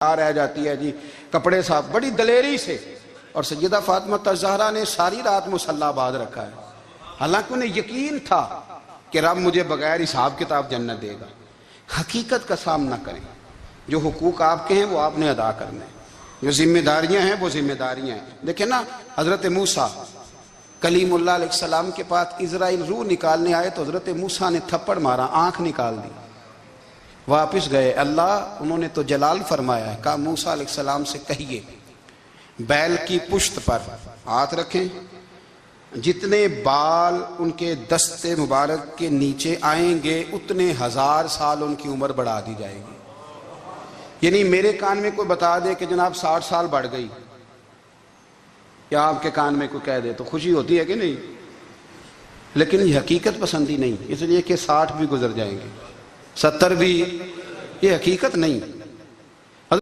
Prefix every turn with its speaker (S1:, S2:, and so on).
S1: रह जाती है जी, कपड़े साफ, बड़ी दलेरी से। और सैयदा फातिमा ज़हरा ने सारी रात मुसल्ला बांध रखा है, हालांकि उन्हें यकीन था कि रब मुझे बगैर हिसाब किताब जन्नत देगा। हकीकत का सामना करें, जो हुकूक आपके हैं वो आपने अदा करने हैं, जो जिम्मेदारियां हैं वो जिम्मेदारियां हैं। देखें ना, हज़रत मूसा कलीमुल्लाह अलैहिस्सलाम के पास इज़राइल रूह निकालने आए तो हज़रत मूसा ने थप्पड़ मारा, आंख निकाल दी, वापस गए। अल्लाह उन्होंने तो जलाल फरमाया है, कहा मूसा अलैहिस्सलाम से कहिए बैल की पुश्त पर हाथ रखें, जितने बाल उनके दस्ते मुबारक के नीचे आएंगे उतने 1000 साल उनकी उम्र बढ़ा दी जाएगी। यानी मेरे कान में कोई बता दे कि जनाब 60 साल बढ़ गई, या आपके कान में कोई कह दे तो खुशी होती है कि नहीं? लेकिन ये हकीकत पसंदी नहीं, इसलिए कि 60 भी गुजर जाएंगे, 70 भी, ये हकीकत नहीं।